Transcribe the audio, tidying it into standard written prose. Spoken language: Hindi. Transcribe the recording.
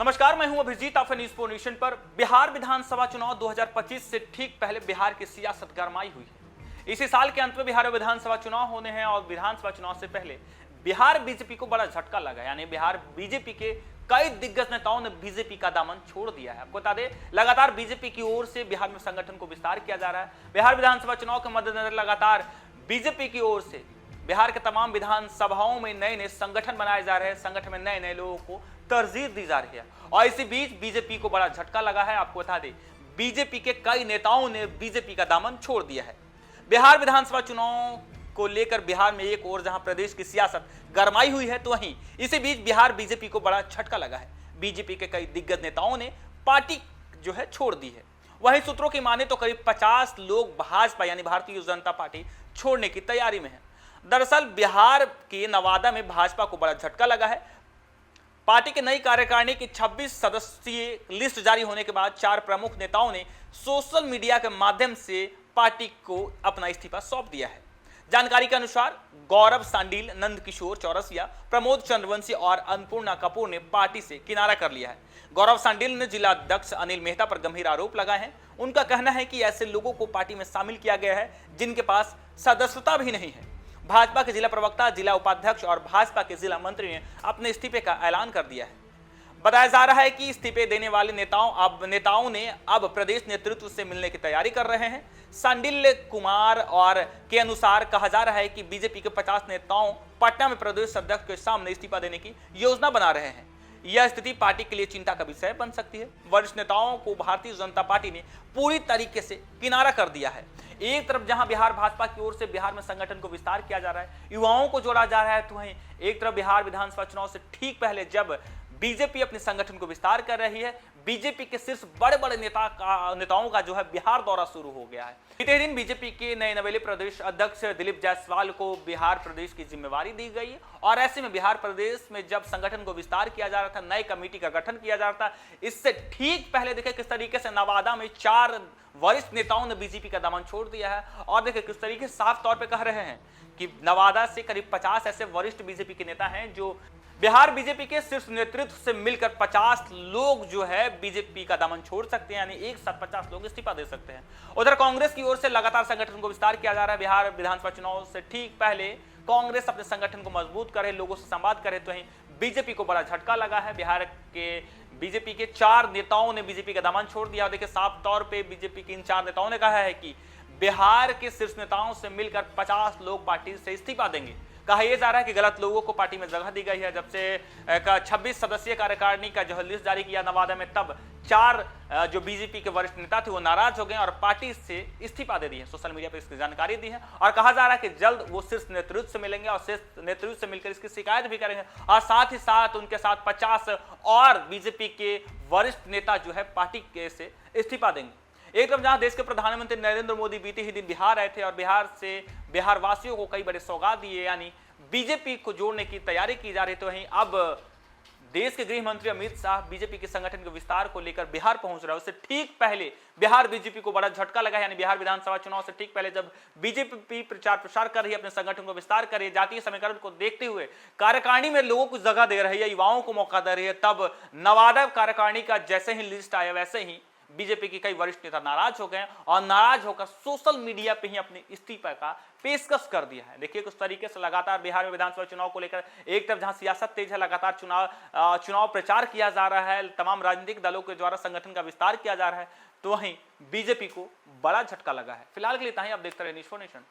नमस्कार, मैं हूं अभिजीत। आप न्यूज़ पोनेशन पर। बिहार विधानसभा चुनाव 2025 से ठीक पहले बिहार की सियासत गरमाई हुई है। इसी साल के अंत में बिहार में विधानसभा चुनाव होने हैं और विधानसभा चुनाव से पहले बिहार बीजेपी को बड़ा झटका लगा। यानी बिहार बीजेपी के कई दिग्गज नेताओं ने बीजेपी का दामन छोड़ दिया है। आपको बता दें, लगातार बीजेपी की ओर से बिहार में संगठन को विस्तार किया जा रहा है। बिहार विधानसभा चुनाव के मद्देनजर लगातार बीजेपी की ओर से बिहार के तमाम विधानसभाओं में नए नए संगठन बनाए जा रहे हैं। संगठन में नए नए लोगों को तरजीह दी जा रही है और इसी बीच बीजेपी को बड़ा झटका लगा है। आपको बता दें, बीजेपी के कई नेताओं ने बीजेपी का दामन छोड़ दिया है। बिहार विधानसभा चुनाव को लेकर बिहार में एक और जहां प्रदेश की सियासत गरमाई हुई है, तो वहीं इसी बीच बिहार बीजेपी को बड़ा झटका लगा है। बीजेपी के कई दिग्गज नेताओं ने पार्टी जो है छोड़ दी है। वहीं सूत्रों की माने तो करीब 50 लोग भाजपा यानी भारतीय जनता पार्टी छोड़ने की तैयारी में है। दरअसल बिहार के नवादा में भाजपा को बड़ा झटका लगा है। पार्टी के नई कार्यकारिणी की 26 सदस्यीय लिस्ट जारी होने के बाद 4 प्रमुख नेताओं ने सोशल मीडिया के माध्यम से पार्टी को अपना इस्तीफा सौंप दिया है। जानकारी के अनुसार गौरव सांडील, नंदकिशोर चौरसिया, प्रमोद चंद्रवंशी और अन्नपूर्णा कपूर ने पार्टी से किनारा कर लिया है। गौरव सांडील ने जिला अध्यक्ष अनिल मेहता पर गंभीर आरोप लगाए हैं। उनका कहना है कि ऐसे लोगों को पार्टी में शामिल किया गया है जिनके पास सदस्यता भी नहीं है। भाजपा के जिला प्रवक्ता, जिला उपाध्यक्ष और भाजपा के जिला मंत्री ने अपने इस्तीफे का ऐलान कर दिया है। बताया जा रहा है कि इस्तीफे देने वाले नेताओं ने अब प्रदेश नेतृत्व से मिलने की तैयारी कर रहे हैं। सांडिल कुमार और के अनुसार कहा जा रहा है कि बीजेपी के 50 नेताओं पटना में प्रदेश अध्यक्ष के सामने इस्तीफा देने की योजना बना रहे हैं। यह स्थिति पार्टी के लिए चिंता का विषय बन सकती है। वरिष्ठ नेताओं को भारतीय जनता पार्टी ने पूरी तरीके से किनारा कर दिया है। एक तरफ जहां बिहार भाजपा की ओर से बिहार में संगठन को विस्तार किया जा रहा है, युवाओं को जोड़ा जा रहा है, तो वहीं एक तरफ बिहार विधानसभा चुनाव से ठीक पहले जब बीजेपी अपने संगठन को विस्तार कर रही है, बीजेपी के शीर्ष बड़े बड़े नेताओं का जो है बिहार दौरा शुरू हो गया है। बीते दिन बीजेपी के नए नवेले प्रदेश अध्यक्ष दिलीप जायसवाल को बिहार प्रदेश की जिम्मेवारी दी गई है और ऐसे में बिहार प्रदेश में जब संगठन को विस्तार किया जा रहा था, नई कमेटी का गठन किया जा रहा था, इससे ठीक पहले देखिए किस तरीके से नवादा में 4 वरिष्ठ नेताओं ने बीजेपी का दामन छोड़ दिया है और देखिए किस तरीके से साफ तौर पर कह रहे हैं कि नवादा से करीब 50 ऐसे वरिष्ठ बीजेपी के नेता हैं जो बिहार बीजेपी के शीर्ष नेतृत्व से मिलकर 50 लोग जो है बीजेपी का दामन छोड़ सकते हैं। यानी एक साथ 50 लोग इस्तीफा दे सकते हैं। उधर कांग्रेस की ओर से लगातार संगठन को विस्तार किया जा रहा है। बिहार विधानसभा चुनाव से ठीक पहले कांग्रेस अपने संगठन को मजबूत करे, लोगों से संवाद करे, तो वहीं बीजेपी को बड़ा झटका लगा है। बिहार के बीजेपी के 4 नेताओं ने बीजेपी का दामन छोड़ दिया। देखिए साफ तौर पर बीजेपी के इन 4 नेताओं ने कहा है कि बिहार के शीर्ष नेताओं से मिलकर 50 लोग पार्टी से इस्तीफा देंगे। कहा यह जा रहा है कि गलत लोगों को पार्टी में जगह दी गई है। जब से 26 सदस्यीय कार्यकारिणी का जो लिस्ट जारी किया नवादा में, तब 4 जो बीजेपी के वरिष्ठ नेता थे वो नाराज हो गए और पार्टी से इस्तीफा दे दिए। सोशल मीडिया पर इसकी जानकारी दी है और कहा जा रहा है कि जल्द वो शीर्ष नेतृत्व से मिलेंगे और शीर्ष नेतृत्व से मिलकर इसकी शिकायत भी करेंगे और साथ ही साथ उनके साथ 50 और बीजेपी के वरिष्ठ नेता जो है पार्टी से इस्तीफा देंगे। एक तरफ जहां देश के प्रधानमंत्री नरेंद्र मोदी बीते ही दिन बिहार आए थे और बिहार से बिहार वासियों को कई बड़े सौगात दिए, यानी बीजेपी को जोड़ने की तैयारी की जा रही, तो वहीं अब देश के गृह मंत्री अमित शाह बीजेपी के संगठन के विस्तार को लेकर बिहार पहुंच रहा है। उससे ठीक पहले बिहार बीजेपी को बड़ा झटका लगा। यानी बिहार विधानसभा चुनाव से ठीक पहले जब बीजेपी प्रचार प्रसार कर रही है, अपने संगठन को विस्तार कर रही है, जातीय समीकरण को देखते हुए कार्यकारिणी में लोगों को जगह दे रही है, युवाओं को मौका दे रही है, तब नवादा कार्यकारिणी का जैसे ही लिस्ट आया वैसे ही बीजेपी के कई वरिष्ठ नेता नाराज हो गए और नाराज होकर सोशल मीडिया पे ही अपने इस्तीफा का पेशकश कर दिया है। देखिए किस तरीके से लगातार बिहार में विधानसभा चुनाव को लेकर एक तरफ जहां सियासत तेज है, लगातार चुनाव प्रचार किया जा रहा है, तमाम राजनीतिक दलों के द्वारा संगठन का विस्तार किया जा रहा है, तो वहीं बीजेपी को बड़ा झटका लगा है। फिलहाल के लिए इतना ही। आप देखते रहे न्यूज़ पोनेशन।